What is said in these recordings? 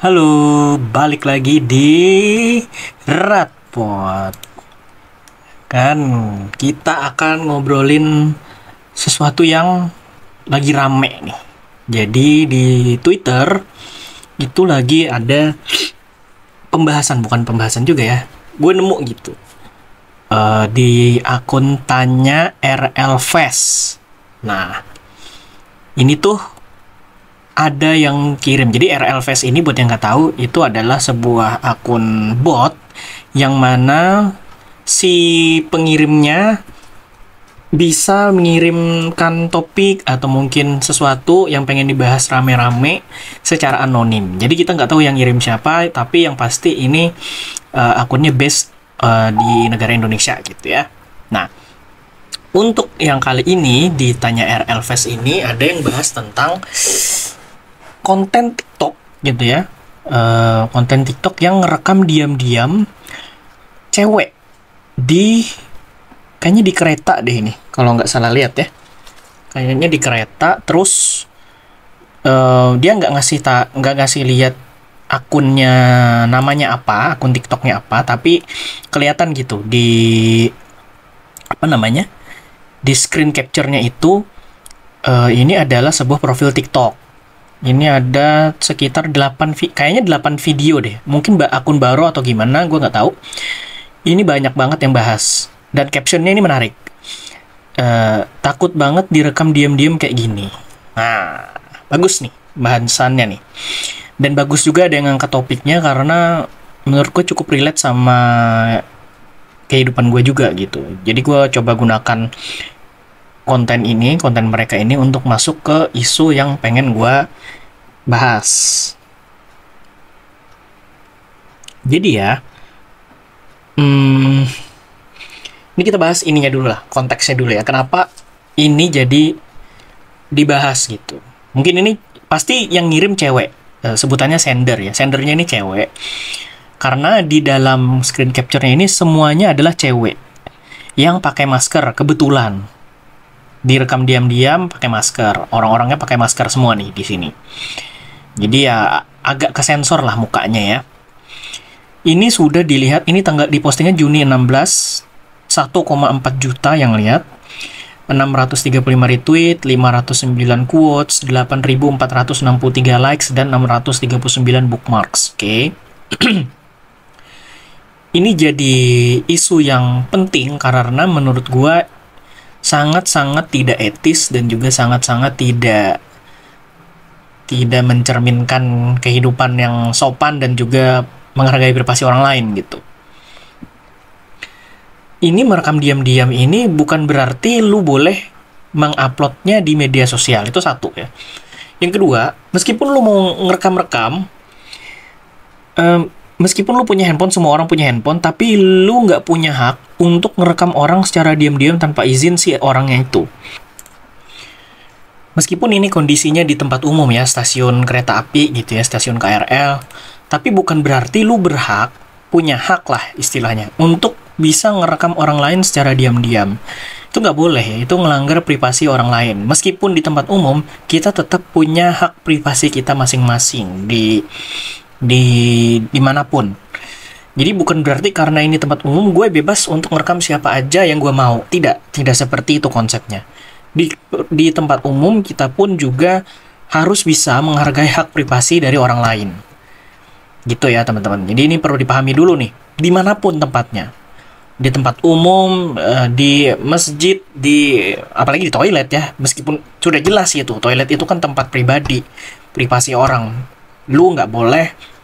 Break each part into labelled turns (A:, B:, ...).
A: Halo, balik lagi di Ratpot. Kan kita akan ngobrolin sesuatu yang lagi rame nih. Jadi di Twitter itu lagi ada bukan pembahasan juga ya. Gue nemu gitu. Di akun tanya RL Fest. Nah, ini tuh ada yang kirim. Jadi RL Fest ini buat yang nggak tahu itu adalah sebuah akun bot yang mana si pengirimnya bisa mengirimkan topik atau mungkin sesuatu yang pengen dibahas rame-rame secara anonim. Jadi kita nggak tahu yang ngirim siapa, tapi yang pasti ini akunnya based di negara Indonesia gitu ya. Nah, untuk yang kali ini ditanya RL Fest ini ada yang bahas tentang konten TikTok gitu ya, konten TikTok yang ngerekam diam-diam cewek kayaknya di kereta deh ini kalau nggak salah lihat ya, kayaknya di kereta. Terus dia nggak ngasih lihat akunnya, namanya apa, akun TikToknya apa, tapi kelihatan gitu di di screen capture-nya itu ini adalah sebuah profil TikTok. Ini ada sekitar 8 video deh. Mungkin akun baru atau gimana, gue nggak tahu. Ini banyak banget yang bahas. Dan captionnya ini menarik. Takut banget direkam diam-diam kayak gini. Nah, bagus nih bahasannya nih. Dan bagus juga ada yang ngangkat topiknya karena menurut gue cukup relate sama kehidupan gue juga gitu. Jadi gue coba gunakan konten mereka ini untuk masuk ke isu yang pengen gue bahas. Jadi ya, ini kita bahas ininya dulu lah, konteksnya dulu ya. Kenapa ini jadi dibahas gitu? Mungkin ini pasti yang ngirim cewek, sebutannya sender ya. Sendernya ini cewek. Karena di dalam screen capture-nya ini semuanya adalah cewek yang pakai masker kebetulan. Direkam diam-diam pakai masker. Orang-orangnya pakai masker semua nih di sini. Jadi ya agak kesensor lah mukanya ya. Ini sudah dilihat, ini di postingnya Juni 16, 1,4 juta yang lihat, 635 retweet, 509 quotes, 8.463 likes, dan 639 bookmarks. Oke. Ini jadi isu yang penting karena menurut gua sangat-sangat tidak etis dan juga sangat-sangat tidak mencerminkan kehidupan yang sopan dan juga menghargai privasi orang lain gitu. Ini merekam diam-diam ini bukan berarti lu boleh menguploadnya di media sosial, itu satu ya. Yang kedua, meskipun lu mau ngerekam-rekam, meskipun lu punya handphone, semua orang punya handphone, tapi lu nggak punya hak untuk ngerekam orang secara diam-diam tanpa izin si orangnya itu. Meskipun ini kondisinya di tempat umum ya, stasiun kereta api gitu ya, stasiun KRL, tapi bukan berarti lu punya hak lah istilahnya, untuk bisa ngerekam orang lain secara diam-diam. Itu nggak boleh ya, itu ngelanggar privasi orang lain. Meskipun di tempat umum, kita tetap punya hak privasi kita masing-masing dimanapun. Jadi bukan berarti karena ini tempat umum gue bebas untuk merekam siapa aja yang gue mau. Tidak seperti itu konsepnya. Di tempat umum kita pun juga harus bisa menghargai hak privasi dari orang lain. Gitu ya teman-teman. Jadi ini perlu dipahami dulu nih. Dimanapun tempatnya. Di tempat umum, di masjid, apalagi di toilet ya. Meskipun sudah jelas itu, toilet itu kan tempat pribadi, privasi orang. Lu nggak boleh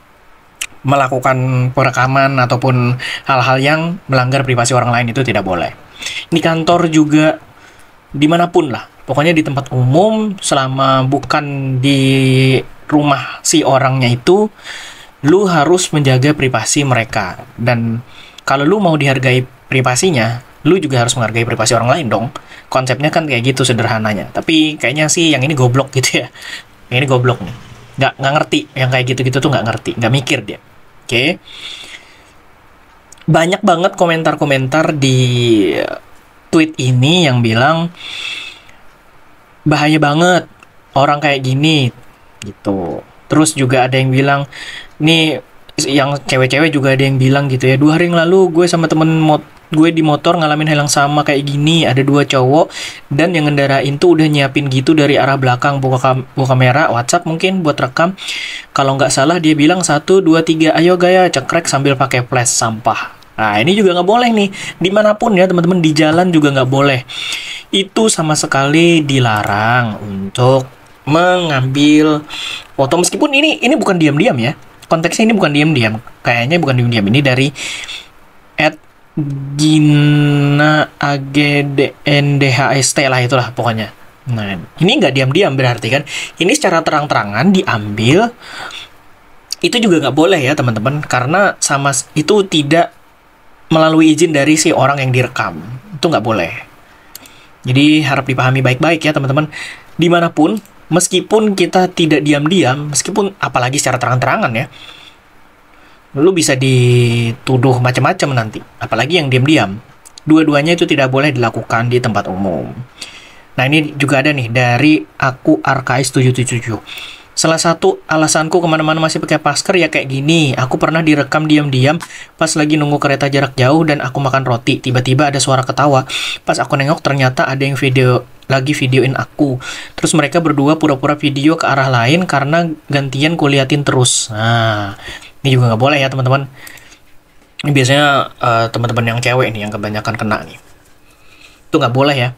A: melakukan perekaman ataupun hal-hal yang melanggar privasi orang lain, itu tidak boleh. Di kantor juga, dimanapun lah. Pokoknya di tempat umum, selama bukan di rumah si orangnya itu, lu harus menjaga privasi mereka. Dan kalau lu mau dihargai privasinya, lu juga harus menghargai privasi orang lain dong. Konsepnya kan kayak gitu sederhananya. Tapi kayaknya sih yang ini goblok gitu ya. Yang ini goblok nih. Nggak ngerti. Yang kayak gitu-gitu tuh nggak ngerti. Nggak mikir dia. Oke. Banyak banget komentar-komentar di tweet ini yang bilang bahaya banget orang kayak gini gitu. Terus juga ada yang bilang, nih yang cewek-cewek juga ada yang bilang gitu ya, 2 hari yang lalu gue sama gue di motor ngalamin hal yang sama kayak gini, ada 2 cowok dan yang ngendarain tuh udah nyiapin gitu dari arah belakang, bawa kamera WhatsApp mungkin buat rekam. Kalau nggak salah dia bilang 1, 2, 3 ayo gaya cekrek sambil pakai flash sampah. Nah ini juga nggak boleh nih, dimanapun ya teman-teman, di jalan juga nggak boleh. Itu sama sekali dilarang untuk mengambil foto, meskipun ini bukan diam-diam ya, konteksnya ini bukan diam-diam, kayaknya bukan diam-diam, ini dari Gina AGDNDHST lah, itulah pokoknya. Nah ini nggak diam-diam berarti kan, ini secara terang-terangan diambil. Itu juga nggak boleh ya teman-teman, karena itu tidak melalui izin dari si orang yang direkam, itu nggak boleh. Jadi harap dipahami baik-baik ya teman-teman, dimanapun, meskipun kita tidak diam-diam, meskipun apalagi secara terang-terangan ya, lu bisa dituduh macam-macam nanti, apalagi yang diam-diam. Dua-duanya itu tidak boleh dilakukan di tempat umum. Nah ini juga ada nih dari aku RKS 777. Salah satu alasanku kemana-mana masih pakai masker ya kayak gini. Aku pernah direkam diam-diam pas lagi nunggu kereta jarak jauh dan aku makan roti. Tiba-tiba ada suara ketawa. Pas aku nengok ternyata ada yang lagi videoin aku. Terus mereka berdua pura-pura video ke arah lain karena gantian kuliatin terus. Nah, ini juga nggak boleh ya teman-teman. Ini biasanya teman-teman yang cewek nih yang kebanyakan kena nih. Itu nggak boleh ya.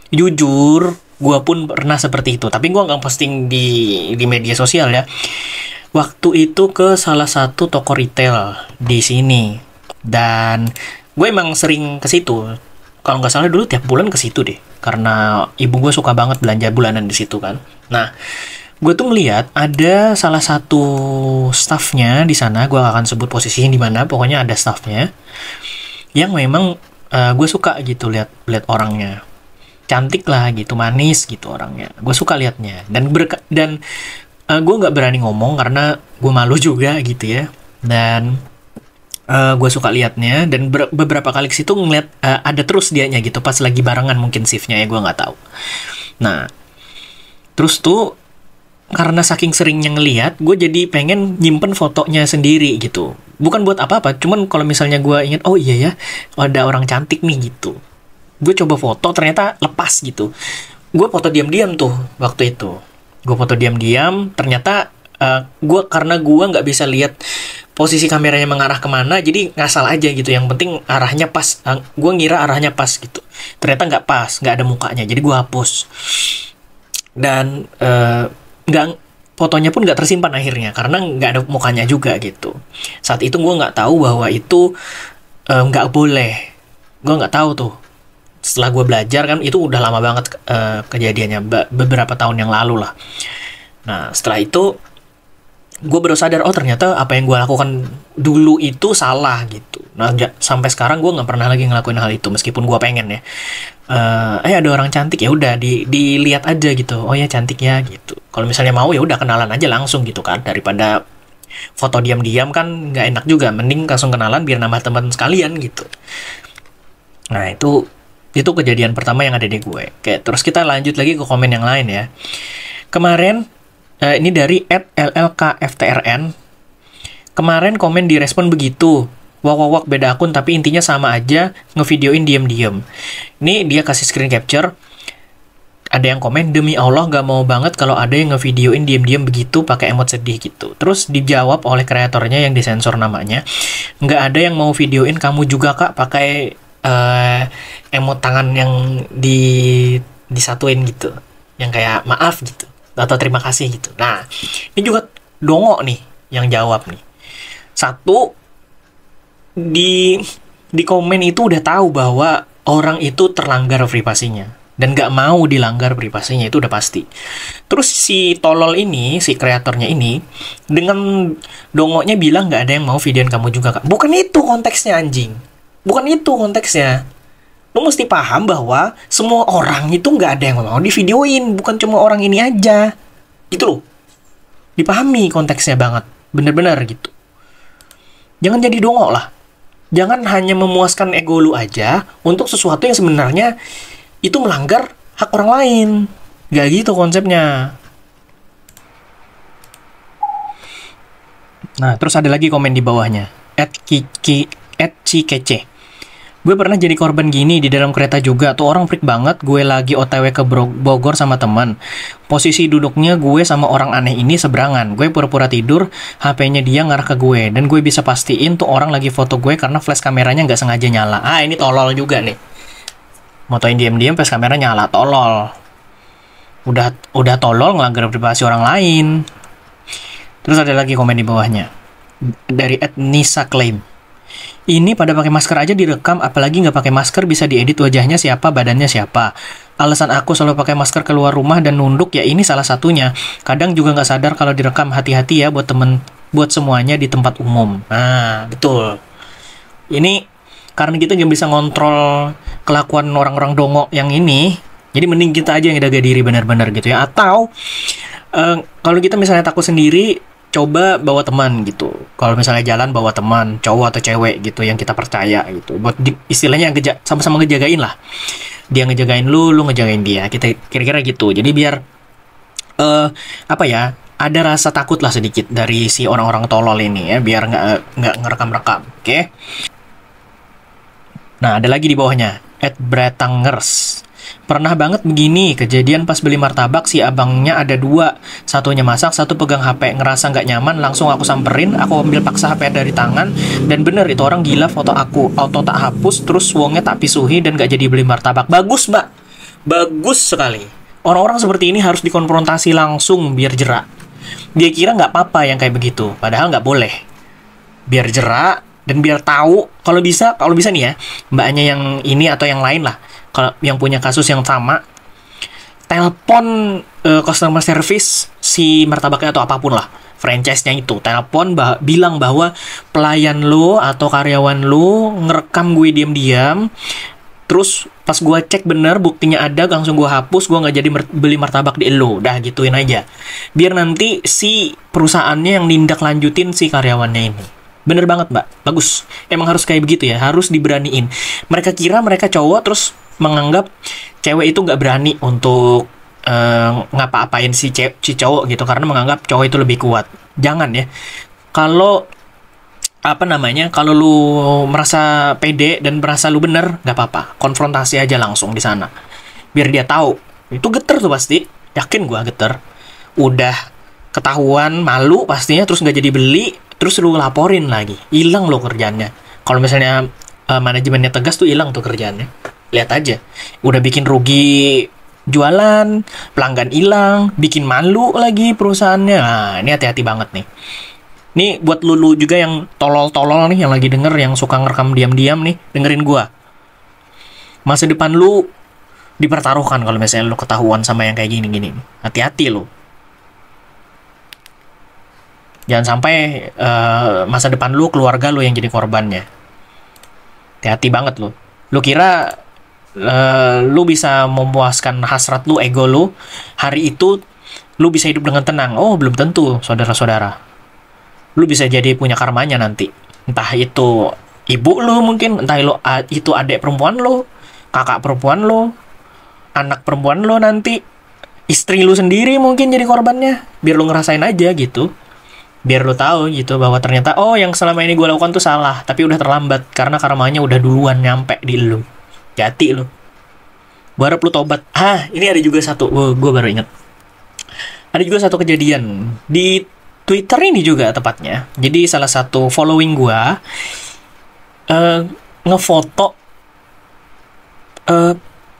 A: Jujur, gue pun pernah seperti itu, tapi gue nggak posting di media sosial ya. Waktu itu ke salah satu toko retail di sini, dan gue emang sering ke situ. Kalau nggak salah dulu tiap bulan ke situ deh, karena ibu gue suka banget belanja bulanan di situ kan. Nah, gue tuh melihat ada salah satu staffnya di sana, gue gak akan sebut posisinya di mana, pokoknya ada staffnya yang memang gue suka gitu lihat orangnya. Cantik lah gitu, manis gitu orangnya, gue suka liatnya. Dan gue nggak berani ngomong karena gue malu juga gitu ya. Dan gue suka liatnya, dan beberapa kali ke situ ngeliat ada terus dianya gitu pas lagi barengan mungkin shiftnya ya, gue nggak tahu. Nah terus tuh karena saking seringnya ngeliat, gue jadi pengen nyimpen fotonya sendiri gitu. Bukan buat apa-apa, cuman kalau misalnya gue ingat, oh iya ya ada orang cantik nih gitu, gue coba foto, ternyata lepas gitu. Gue foto diam-diam tuh waktu itu. Gue foto diam-diam, ternyata karena gue nggak bisa lihat posisi kameranya mengarah kemana, jadi ngasal aja gitu. Yang penting arahnya pas. Gue ngira arahnya pas gitu. Ternyata nggak pas, nggak ada mukanya. Jadi gue hapus. Dan fotonya pun nggak tersimpan akhirnya karena nggak ada mukanya juga gitu. Saat itu gue nggak tahu bahwa itu nggak boleh. Gue nggak tahu tuh. Setelah gue belajar kan, itu udah lama banget kejadiannya, beberapa tahun yang lalu lah. Nah setelah itu gue baru sadar, oh ternyata apa yang gue lakukan dulu itu salah gitu. Nah sampai sekarang gue nggak pernah lagi ngelakuin hal itu, meskipun gue pengen ya. Ada orang cantik ya udah dilihat aja gitu. Oh ya cantik ya gitu. Kalau misalnya mau ya udah kenalan aja langsung gitu kan, daripada foto diam-diam kan nggak enak juga. Mending langsung kenalan biar nambah teman sekalian gitu. Nah itu kejadian pertama yang ada di gue. Oke, terus kita lanjut lagi ke komen yang lain ya. Kemarin, ini dari @LLKFTRN. Kemarin komen direspon begitu. Wak beda akun tapi intinya sama aja, ngevideoin diam-diam. Ini dia kasih screen capture. Ada yang komen, demi Allah gak mau banget kalau ada yang ngevideoin diam-diam begitu pakai emot sedih gitu. Terus dijawab oleh kreatornya yang disensor namanya, nggak ada yang mau videoin kamu juga kak pakai emot tangan yang disatuin gitu, yang kayak maaf gitu atau terima kasih gitu. Nah ini juga dongo nih yang jawab nih. Satu, di komen itu udah tahu bahwa orang itu terlanggar privasinya dan nggak mau dilanggar privasinya, itu udah pasti. Terus si tolol ini, si kreatornya ini dengan dongonya bilang nggak ada yang mau videoin kamu juga kak. Bukan itu konteksnya anjing. Bukan itu konteksnya. Lu mesti paham bahwa semua orang itu nggak ada yang mau divideoin. Bukan cuma orang ini aja. Gitu loh. Dipahami konteksnya banget. Bener-bener gitu. Jangan jadi dongok lah. Jangan hanya memuaskan ego lu aja untuk sesuatu yang sebenarnya itu melanggar hak orang lain. Nggak gitu konsepnya. Nah, terus ada lagi komen di bawahnya. @cikece. Gue pernah jadi korban gini di dalam kereta juga. Tuh orang freak banget. Gue lagi OTW ke Bogor sama teman. Posisi duduknya gue sama orang aneh ini seberangan. Gue pura-pura tidur, HP-nya dia ngarah ke gue. Dan gue bisa pastiin tuh orang lagi foto gue karena flash kameranya nggak sengaja nyala. Ah, ini tolol juga nih. Motoin diam-diam flash kamera nyala, tolol. Udah tolol ngelanggar privasi orang lain. Terus ada lagi komen di bawahnya. Dari @nisa claim. Ini pada pakai masker aja direkam, apalagi nggak pakai masker bisa diedit wajahnya siapa, badannya siapa. Alasan aku selalu pakai masker keluar rumah dan nunduk ya ini salah satunya. Kadang juga nggak sadar kalau direkam, hati-hati ya buat semuanya di tempat umum. Nah, betul. Ini karena kita nggak bisa ngontrol kelakuan orang-orang dongo yang ini, jadi mending kita aja yang jaga diri benar-benar gitu ya. Atau kalau kita misalnya takut sendiri, coba bawa teman gitu. Kalau misalnya jalan bawa teman, cowok atau cewek gitu yang kita percaya gitu. Buat istilahnya sama-sama ngejagain lah. Dia ngejagain lu ngejagain dia. Kita kira-kira gitu. Jadi biar apa ya? Ada rasa takut lah sedikit dari si orang-orang tolol ini ya, biar nggak ngerekam-rekam. Oke? Nah, ada lagi di bawahnya. @bretangers. Pernah banget begini, kejadian pas beli martabak si abangnya ada dua. Satunya masak, satu pegang HP. Ngerasa nggak nyaman, langsung aku samperin. Aku ambil paksa HP dari tangan. Dan bener, itu orang gila foto aku. Auto tak hapus, terus uangnya tak pisuhi dan nggak jadi beli martabak. Bagus, Mbak. Bagus sekali. Orang-orang seperti ini harus dikonfrontasi langsung biar jerak. Dia kira nggak apa-apa yang kayak begitu. Padahal nggak boleh. Biar jerak dan biar tahu. Kalau bisa nih ya, mbaknya yang ini atau yang lain lah. Kalau yang punya kasus yang sama, telepon customer service si martabaknya atau apapun lah, franchise-nya itu, telepon bilang bahwa pelayan lo atau karyawan lo ngerekam gue diam-diam, terus pas gue cek bener buktinya ada, langsung gue hapus, gue nggak jadi beli martabak di lo, dah gituin aja, biar nanti si perusahaannya yang nindak lanjutin si karyawannya ini. Bener banget, Mbak. Bagus. Emang harus kayak begitu ya. Harus diberaniin. Mereka kira mereka cowok terus menganggap cewek itu nggak berani untuk ngapa-apain si cowok gitu. Karena menganggap cowok itu lebih kuat. Jangan ya. Kalau kalau lu merasa pede dan merasa lu bener, nggak apa-apa. Konfrontasi aja langsung di sana. Biar dia tahu. Itu geter tuh pasti. Yakin gua geter. Udah ketahuan, malu pastinya, terus nggak jadi beli, terus lu laporin lagi, hilang lo kerjaannya. Kalau misalnya manajemennya tegas tuh hilang tuh kerjaannya. Lihat aja, udah bikin rugi jualan, pelanggan hilang, bikin malu lagi perusahaannya. Nah, ini hati-hati banget nih. Nih buat lu juga yang tolol-tolol nih, yang lagi denger, yang suka ngerekam diam-diam nih, dengerin gua. Masa depan lu dipertaruhkan kalau misalnya lu ketahuan sama yang kayak gini-gini. Hati-hati lu. Jangan sampai masa depan lu, keluarga lu yang jadi korbannya. Hati-hati banget lu. Lu kira lu bisa memuaskan hasrat lu, ego lu, hari itu lu bisa hidup dengan tenang. Oh, belum tentu, saudara-saudara. Lu bisa jadi punya karmanya nanti. Entah itu ibu lu mungkin, entah itu adik perempuan lu, kakak perempuan lu, anak perempuan lu nanti, istri lu sendiri mungkin jadi korbannya. Biar lu ngerasain aja gitu. Biar lu tahu gitu bahwa ternyata oh yang selama ini gue lakukan tuh salah, tapi udah terlambat karena karmanya udah duluan nyampe di lu. Jati lu. Gue harap lu tobat. Ini ada juga satu, gue baru inget. Ada juga satu kejadian di Twitter ini juga tepatnya. Jadi salah satu following gue ngefoto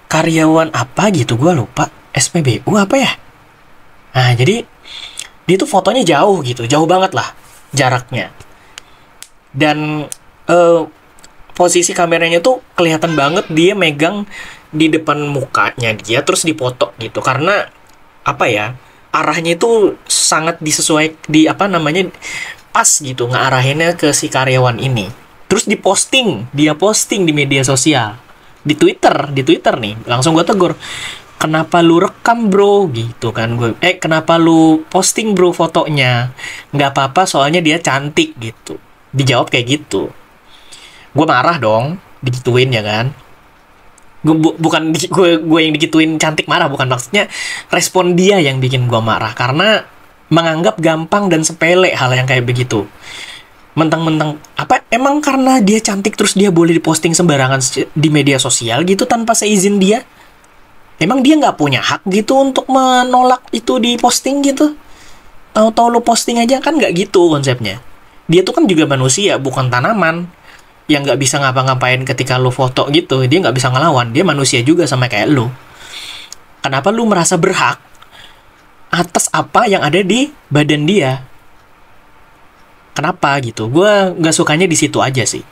A: karyawan apa gitu, gue lupa, SPBU apa ya. Nah jadi dia tuh fotonya jauh gitu, jauh banget lah jaraknya. Dan posisi kameranya tuh kelihatan banget dia megang di depan mukanya dia, terus dipoto gitu. Karena apa ya, arahnya itu sangat pas gitu, ngarahinnya ke si karyawan ini. Terus dia posting di media sosial, di Twitter nih. Langsung gue tegur, kenapa lu rekam bro gitu kan gue, kenapa lu posting bro fotonya, nggak apa-apa soalnya dia cantik gitu. Dijawab kayak gitu, gue marah dong, digituin ya kan. Gue yang digituin cantik marah, bukan, maksudnya respon dia yang bikin gue marah. Karena menganggap gampang dan sepele hal yang kayak begitu. Mentang-mentang apa emang karena dia cantik terus dia boleh diposting sembarangan di media sosial gitu tanpa seizin dia? Emang dia nggak punya hak gitu untuk menolak itu di posting gitu? Tahu-tahu lo posting aja, kan nggak gitu konsepnya. Dia tuh kan juga manusia, bukan tanaman yang nggak bisa ngapa-ngapain ketika lo foto gitu. Dia nggak bisa ngelawan, dia manusia juga sama kayak lo. Kenapa lo merasa berhak atas apa yang ada di badan dia? Kenapa gitu? Gue nggak sukanya di situ aja sih.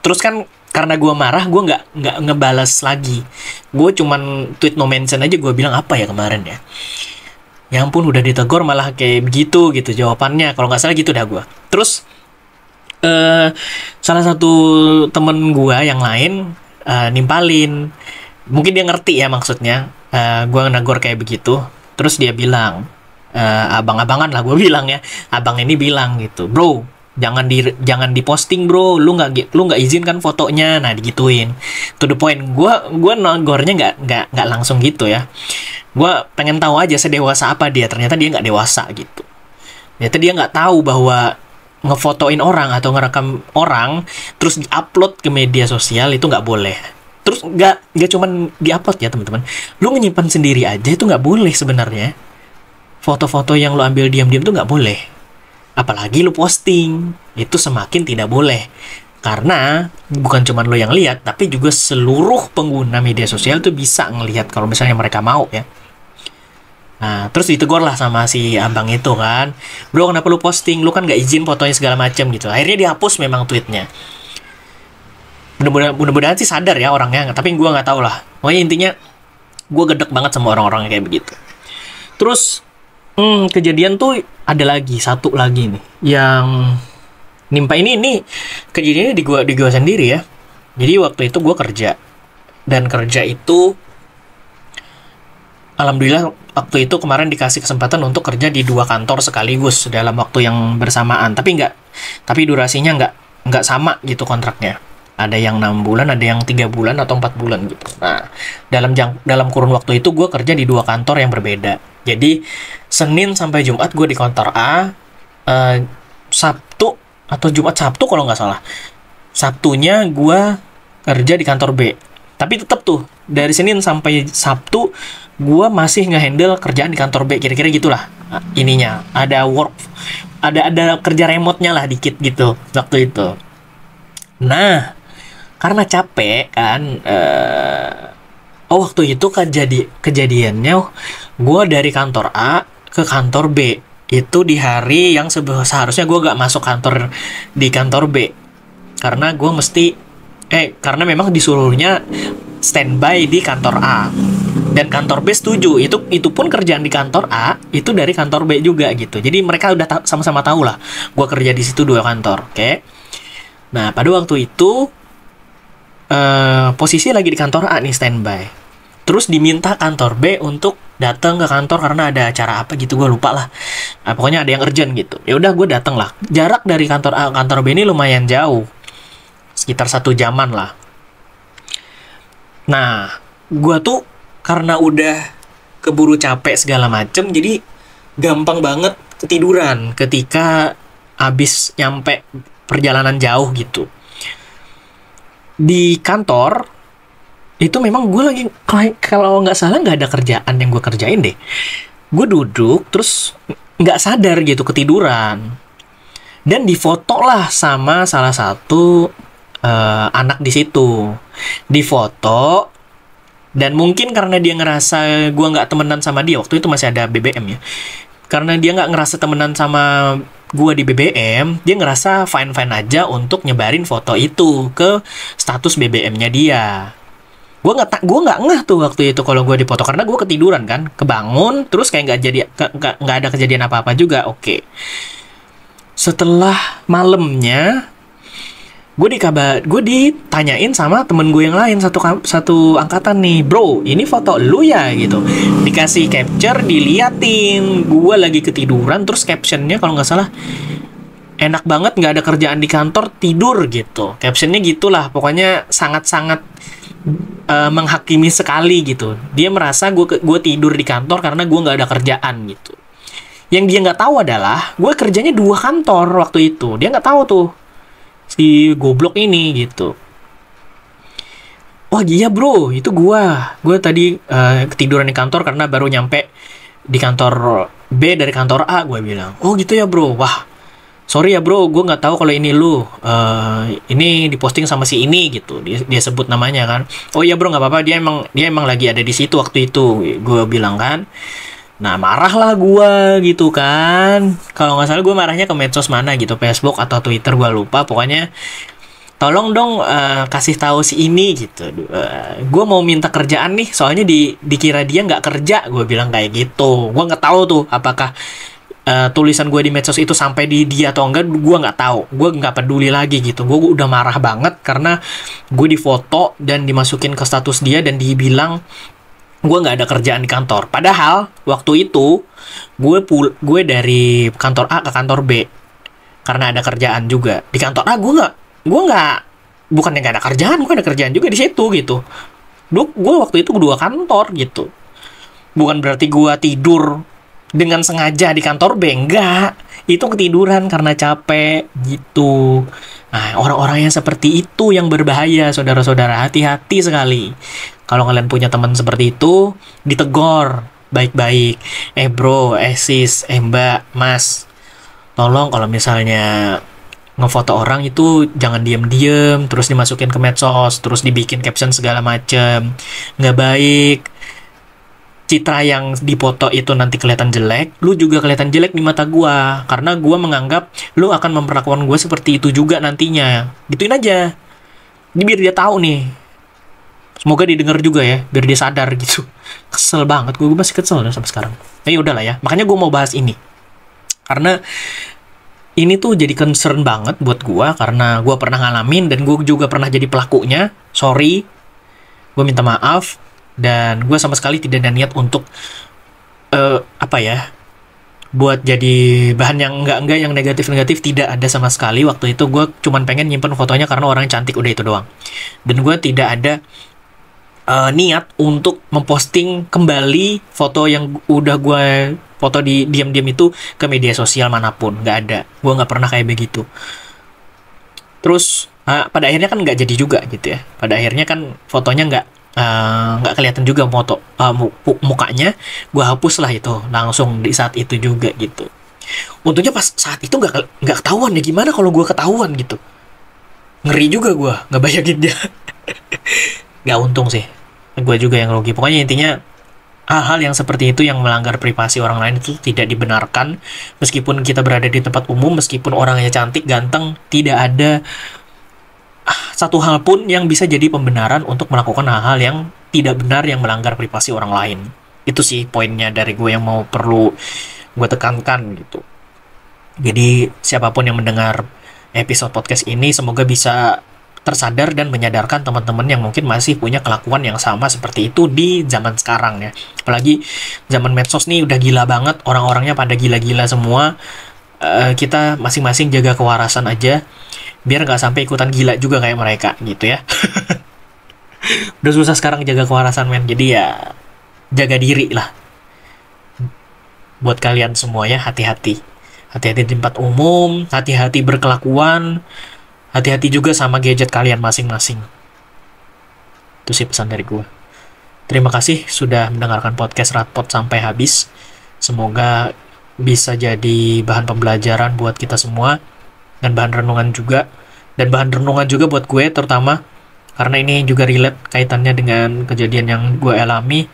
A: Terus kan karena gue marah, gue nggak ngebalas lagi. Gue cuman tweet no mention aja. Gue bilang apa ya kemarin ya? Ya ampun, udah ditegur malah kayak begitu gitu jawabannya. Kalau nggak salah gitu dah gue. Terus salah satu temen gue yang lain nimpalin. Mungkin dia ngerti ya maksudnya. Gue negor kayak begitu. Terus dia bilang, abang-abangan lah gue bilang ya, abang ini bilang gitu, bro, jangan diposting bro, lu nggak izinkan fotonya. Nah digituin, to the point. Gue negornya nggak langsung gitu ya. Gue pengen tahu aja sedewasa apa dia. Ternyata dia nggak dewasa gitu. Ternyata dia nggak tahu bahwa ngefotoin orang atau ngerekam orang terus diupload ke media sosial itu nggak boleh. Terus nggak cuman diupload ya teman-teman, lu menyimpan sendiri aja itu nggak boleh sebenarnya. Foto-foto yang lu ambil diam-diam tuh nggak boleh. Apalagi lu posting, itu semakin tidak boleh. Karena bukan cuma lu yang lihat, tapi juga seluruh pengguna media sosial tuh bisa ngelihat kalau misalnya mereka mau ya. Nah, terus ditegur lah sama si abang itu kan. Bro, kenapa lu posting? Lu kan nggak izin fotonya segala macam gitu. Akhirnya dihapus memang tweetnya. Mudah-mudahan sih sadar ya orangnya, tapi gue nggak tahu lah. Pokoknya intinya gue gedek banget sama orang-orang kayak begitu. Terus kejadian tuh ada lagi, satu lagi nih yang nimpa ini kejadiannya di gua sendiri ya. Jadi waktu itu gue kerja, dan kerja itu alhamdulillah waktu itu kemarin dikasih kesempatan untuk kerja di 2 kantor sekaligus dalam waktu yang bersamaan. Tapi durasinya nggak sama gitu kontraknya. Ada yang 6 bulan, ada yang 3 bulan atau 4 bulan gitu. Nah, dalam kurun waktu itu gue kerja di 2 kantor yang berbeda. Jadi Senin sampai Jumat gue di kantor A, Sabtu atau Jumat Sabtu kalau nggak salah. Sabtunya gue kerja di kantor B. Tapi tetap tuh dari Senin sampai Sabtu gue masih ngehandle kerjaan di kantor B, kira-kira gitulah ininya. Ada kerja remote-nya lah dikit gitu waktu itu. Nah, karena capek kan, waktu itu kejadiannya gue dari kantor A ke kantor B itu di hari yang seharusnya gue gak masuk kantor di kantor B karena gue karena memang disuruhnya standby di kantor A, dan kantor B setuju. Itu pun kerjaan di kantor A itu dari kantor B juga gitu. Jadi mereka udah sama-sama tahu lah gue kerja di situ 2 kantor. Oke. Nah, pada waktu itu posisi lagi di kantor A nih standby. Terus diminta kantor B untuk datang ke kantor karena ada acara apa gitu, gue lupa lah. Nah, pokoknya ada yang urgent gitu. Ya udah gue datang lah. Jarak dari kantor A ke kantor B ini lumayan jauh. Sekitar 1 jaman lah. Nah, gue tuh karena udah keburu capek segala macem, jadi gampang banget ketiduran ketika habis nyampe perjalanan jauh gitu. Di kantor itu memang gue lagi, kalau nggak salah nggak ada kerjaan yang gue kerjain deh. Gue duduk terus nggak sadar gitu ketiduran, dan difoto lah sama salah satu anak di situ. Difoto, dan mungkin karena dia ngerasa gue nggak temenan sama dia, waktu itu masih ada BBM ya. Karena dia nggak ngerasa temenan sama gue di BBM, dia ngerasa fine-fine aja untuk nyebarin foto itu ke status BBM-nya dia. Gue nggak ngeh tuh waktu itu kalau gue dipoto karena gue ketiduran kan, kebangun terus kayak nggak ada kejadian apa-apa juga. Oke. Setelah malamnya, gue ditanyain sama temen gue yang lain satu angkatan nih, bro, ini foto lu ya gitu. Dikasih capture, diliatin, gue lagi ketiduran, terus captionnya kalau nggak salah, enak banget nggak ada kerjaan di kantor, tidur gitu. Captionnya gitulah, pokoknya sangat-sangat menghakimi sekali gitu. Dia merasa gue tidur di kantor karena gue nggak ada kerjaan gitu. Yang dia nggak tahu adalah gue kerjanya 2 kantor waktu itu. Dia nggak tahu tuh si goblok ini gitu. Wah iya bro, itu gue tadi ketiduran di kantor karena baru nyampe di kantor B dari kantor A, gue bilang. Oh gitu ya bro, wah sorry ya bro, gue nggak tahu kalau ini lu ini diposting sama si ini gitu. Dia sebut namanya kan. Oh iya bro, nggak apa-apa, dia emang lagi ada di situ waktu itu, gue bilang kan. Nah marah lah gue gitu kan. Kalau nggak salah gue marahnya ke medsos mana gitu, Facebook atau Twitter, gue lupa. Pokoknya tolong dong kasih tahu si ini gitu. Gue mau minta kerjaan nih, soalnya dikira dia nggak kerja, gue bilang kayak gitu. Gue nggak tahu tuh apakah tulisan gue di medsos itu sampai di dia atau enggak, gue nggak tahu. Gue nggak peduli lagi gitu. Gue udah marah banget karena gue difoto dan dimasukin ke status dia dan dibilang gue nggak ada kerjaan di kantor. Padahal waktu itu gue dari kantor A ke kantor B karena ada kerjaan juga. Di kantor A gue nggak bukannya nggak ada kerjaan, gue ada kerjaan juga di situ gitu. Gue waktu itu 2 kantor gitu. Bukan berarti gue tidur dengan sengaja di kantor B, enggak. Itu ketiduran karena capek gitu. Nah, orang-orang yang seperti itu yang berbahaya, saudara-saudara. Hati-hati sekali. Kalau kalian punya teman seperti itu, ditegor baik-baik. Bro, sis, mbak, mas, tolong kalau misalnya ngefoto orang itu jangan diem-diem terus dimasukin ke medsos, terus dibikin caption segala macem. Nggak baik. Citra yang dipoto itu nanti kelihatan jelek, lu juga kelihatan jelek di mata gua, karena gua menganggap lu akan memperlakukan gua seperti itu juga nantinya. Gituin aja. Ini biar dia tahu nih. Semoga didengar juga ya, biar dia sadar gitu. Kesel banget, gue masih kesel sampai sekarang. Nah, udahlah ya. Makanya gue mau bahas ini. Karena ini tuh jadi concern banget buat gue, karena gue pernah ngalamin dan gue juga pernah jadi pelakunya. Sorry, gue minta maaf, dan gue sama sekali tidak ada niat untuk buat jadi bahan yang enggak yang negatif tidak ada sama sekali. Waktu itu gue cuman pengen nyimpen fotonya karena orangnya cantik, udah itu doang. Dan gue tidak ada niat untuk memposting kembali foto yang udah gue foto di diam-diam itu ke media sosial manapun. Nggak ada, gue nggak pernah kayak begitu. Terus pada akhirnya kan nggak jadi juga gitu ya. Pada akhirnya kan fotonya nggak kelihatan juga foto mukanya. Gue hapus lah itu langsung di saat itu juga gitu. Untungnya pas saat itu nggak ketahuan ya. Gimana kalau gue ketahuan gitu? Ngeri juga gue nggak bayangin dia. Nggak untung sih, gue juga yang rugi. Pokoknya intinya hal-hal yang seperti itu yang melanggar privasi orang lain itu tidak dibenarkan. Meskipun kita berada di tempat umum, meskipun orangnya cantik, ganteng, tidak ada satu hal pun yang bisa jadi pembenaran untuk melakukan hal-hal yang tidak benar yang melanggar privasi orang lain. Itu sih poinnya dari gue yang perlu gue tekankan gitu. Jadi siapapun yang mendengar episode podcast ini, semoga bisa tersadar dan menyadarkan teman-teman yang mungkin masih punya kelakuan yang sama seperti itu di zaman sekarang ya. Apalagi zaman medsos nih udah gila banget, orang-orangnya pada gila-gila semua. Kita masing-masing jaga kewarasan aja, biar nggak sampai ikutan gila juga kayak mereka gitu ya. Udah susah sekarang jaga kewarasan men, jadi ya jaga diri lah. Buat kalian semua ya, hati-hati. Hati-hati di tempat umum, hati-hati berkelakuan, hati-hati juga sama gadget kalian masing-masing. Itu sih pesan dari gue. Terima kasih sudah mendengarkan podcast Ratpot sampai habis. Semoga bisa jadi bahan pembelajaran buat kita semua. Dan bahan renungan juga. Dan bahan renungan juga buat gue terutama. Karena ini juga relate kaitannya dengan kejadian yang gue alami.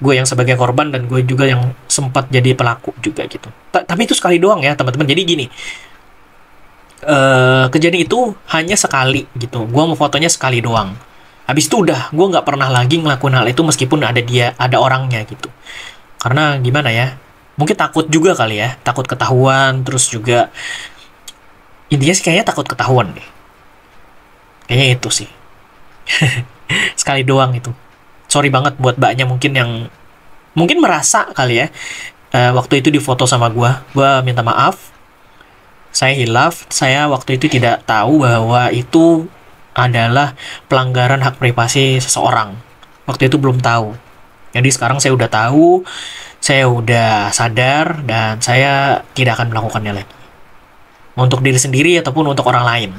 A: Gue yang sebagai korban dan gue juga yang sempat jadi pelaku juga gitu. Tapi itu sekali doang ya teman-teman. Jadi gini. Kejadian itu hanya sekali gitu. Gue mau fotonya sekali doang. Habis itu udah, gue nggak pernah lagi ngelakuin hal itu meskipun ada orangnya gitu. Karena gimana ya? Mungkin takut juga kali ya, takut ketahuan. Terus juga intinya sih kayaknya takut ketahuan deh. Kayaknya itu sih. Sekali doang itu. Sorry banget buat mbaknya mungkin yang mungkin merasa kali ya. Waktu itu difoto sama gue minta maaf. Saya hilaf, saya waktu itu tidak tahu bahwa itu adalah pelanggaran hak privasi seseorang. Waktu itu belum tahu. Jadi sekarang saya udah tahu, saya udah sadar dan saya tidak akan melakukannya lagi. Untuk diri sendiri ataupun untuk orang lain.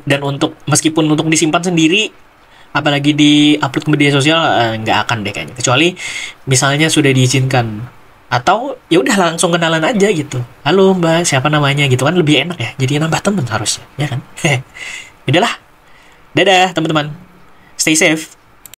A: Dan untuk meskipun untuk disimpan sendiri, apalagi di upload ke media sosial, nggak akan deh kayaknya. Kecuali misalnya sudah diizinkan, atau ya udah langsung kenalan aja gitu. Halo Mbak, siapa namanya gitu kan, lebih enak ya. Jadi nambah temen harusnya, ya kan? Udahlah. Dadah teman-teman. Stay safe.